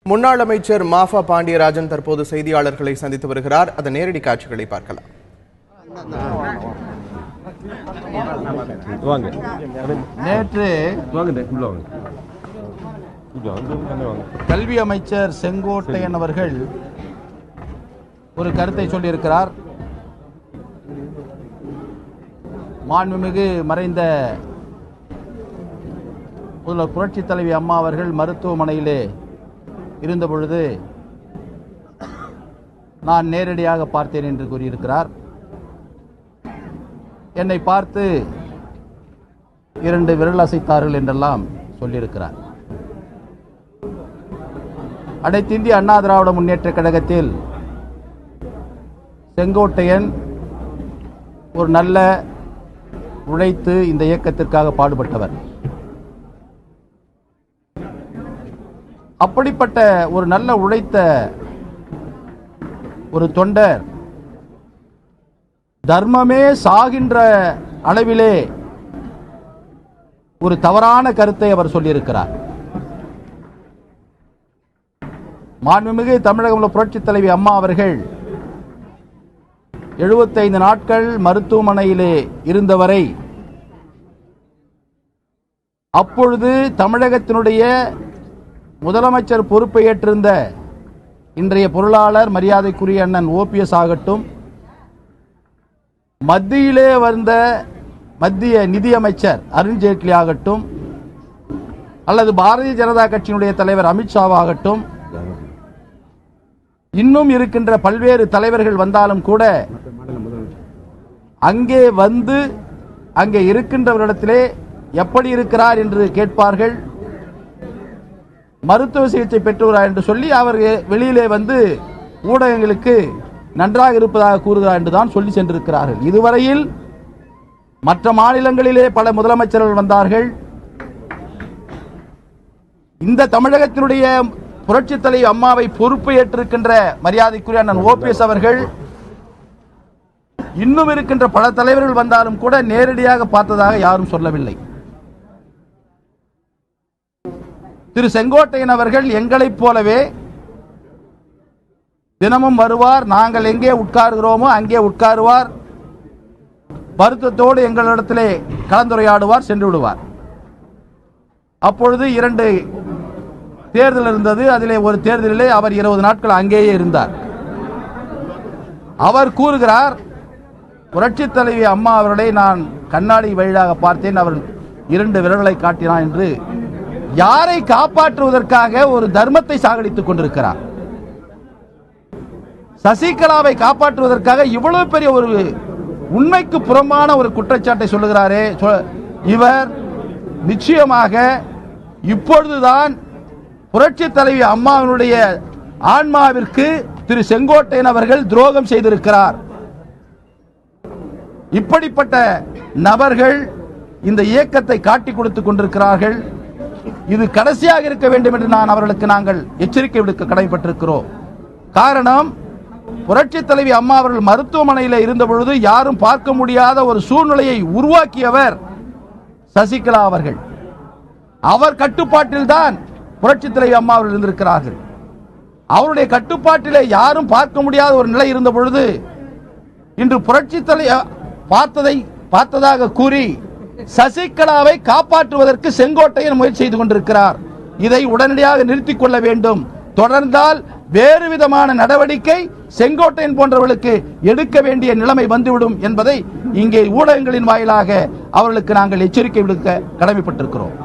முன்னாள் அமைச்சர் மாஃபா பாண்டியராஜன் தற்போது செய்தியாளர்களை சந்தித்து வருகிறார். அதன் நேரடி காட்சிகளை பார்க்கலாம். நேற்று கல்வி அமைச்சர் செங்கோட்டையன் அவர்கள் ஒரு கருத்தை சொல்லியிருக்கிறார். மாண்புமிகு மறைந்த முதல்வர் புரட்சி தலைவி அம்மா அவர்கள் மருத்துவமனையிலே இருந்த பொழுது நான் நேரடியாக பார்த்தேன் என்று கூறியிருக்கிறார். என்னை பார்த்து 2 விரல் அசைத்தார்கள் என்றெல்லாம் சொல்லியிருக்கிறார். அனைத்திந்திய அண்ணா திராவிட முன்னேற்ற கழகத்தில் செங்கோட்டையன் ஒரு நல்ல உழைத்து இந்த இயக்கத்திற்காக பாடுபட்டவர். அப்படிப்பட்ட ஒரு நல்ல உழைத்த ஒரு தொண்டர் தர்மமே சாகின்ற அளவிலே ஒரு தவறான கருத்தை அவர் சொல்லியிருக்கிறார். மாண்புமிகு தமிழக புரட்சி தலைவி அம்மா அவர்கள் 75 நாட்கள் மருத்துவமனையிலே இருந்தவரை அப்பொழுது தமிழகத்தினுடைய முதலமைச்சர் பொறுப்பை ஏற்றிருந்த இன்றைய பொருளாளர் மரியாதைக்குரிய அண்ணன் OPS ஆகட்டும், மத்தியிலே வந்த மத்திய நிதியமைச்சர் அருண்ஜேட்லி ஆகட்டும், அல்லது பாரதிய ஜனதா கட்சியினுடைய தலைவர் அமித்ஷாவாகட்டும், இன்னும் இருக்கின்ற பல்வேறு தலைவர்கள் வந்தாலும் கூட அங்கே வந்து அங்கே இருக்கின்றவரிடத்திலே எப்படி இருக்கிறார் என்று கேட்பார்கள். மருத்துவ சிகிச்சை பெற்றுகிறார் என்று சொல்லி அவர் வெளியிலே வந்து ஊடகங்களுக்கு நன்றாக இருப்பதாக கூறுகிறார் என்றுதான் சொல்லி சென்றிருக்கிறார்கள். இதுவரையில் மற்ற மாநிலங்களிலே பல முதலமைச்சர்கள் வந்தார்கள். இந்த தமிழகத்தினுடைய புரட்சி தலைவி அம்மாவை பொறுப்பு ஏற்றிருக்கின்ற மரியாதைக்குரிய அண்ணன் OPS அவர்கள் இன்னும் இருக்கின்ற பல தலைவர்கள் வந்தாலும் கூட நேரடியாக பார்த்ததாக யாரும் சொல்லவில்லை. திரு செங்கோட்டையன் அவர்கள் எங்களைப் போலவே தினமும் வருவார். நாங்கள் எங்கே உட்காருகிறோமோ அங்கே உட்காருவார். வருத்தத்தோடு எங்களிடத்திலே கலந்துரையாடுவார், சென்று விடுவார். அப்பொழுது 2 தேர்தல் இருந்தது. அதிலே ஒரு தேர்தலிலே அவர் 20 நாட்கள் அங்கேயே இருந்தார். அவர் கூறுகிறார், புரட்சி தலைவி அம்மா அவர்களை நான் கண்ணாடி வழியாக பார்த்தேன், அவர் 2 விரல்களை காட்டினார் என்று யாரை காப்பாற்றுவதற்காக ஒரு தர்மத்தை சாகடித்துக் கொண்டிருக்கிறார். சசிகலாவை காப்பாற்றுவதற்காக இவ்வளவு பெரிய ஒரு உண்மைக்கு புறம்பான ஒரு குற்றச்சாட்டை சொல்லுகிறாரே. இவர் நிச்சயமாக இப்பொழுதுதான் புரட்சி தலைவி அம்மாவினுடைய ஆன்மாவிற்கு திரு செங்கோட்டையன் அவர்கள் துரோகம் செய்திருக்கிறார். இப்படிப்பட்ட நபர்கள் இந்த இயக்கத்தை காட்டிக் கொடுத்துக் கொண்டிருக்கிறார்கள். இது கடைசியாக இருக்க வேண்டும் என்று நாங்கள் எச்சரிக்கை விடுக்க கடமைப்பட்டிருக்கிறோம். காரணம், புரட்சி தலைவி அம்மா அவர்கள் மருத்துவமனையில் இருந்த பொழுது யாரும் பார்க்க முடியாத ஒரு சூழ்நிலையை உருவாக்கியவர் சசிகலா அவர்கள். அவர் கட்டுப்பாட்டில் தான் புரட்சி தலைவி அம்மா அவர்கள் இருந்திருக்கிறார்கள். அவருடைய கட்டுப்பாட்டிலே யாரும் பார்க்க முடியாத ஒரு நிலை இருந்த பொழுது இன்று புரட்சி தலைவி பார்த்ததாக கூறி சசிகலாவை காப்பாற்றுவதற்கு செங்கோட்டையன் முயற்சி செய்து கொண்டிருக்கிறார். இதை உடனடியாக நிறுத்திக் கொள்ள வேண்டும். தொடர்ந்தால் வேறு விதமான நடவடிக்கை செங்கோட்டையன் போன்றவர்களுக்கு எடுக்க வேண்டிய நிலைமை வந்துவிடும் என்பதை இங்கே ஊடகங்களின் வாயிலாக அவர்களுக்கு நாங்கள் எச்சரிக்கை விடுக்க கடமைப்பட்டிருக்கிறோம்.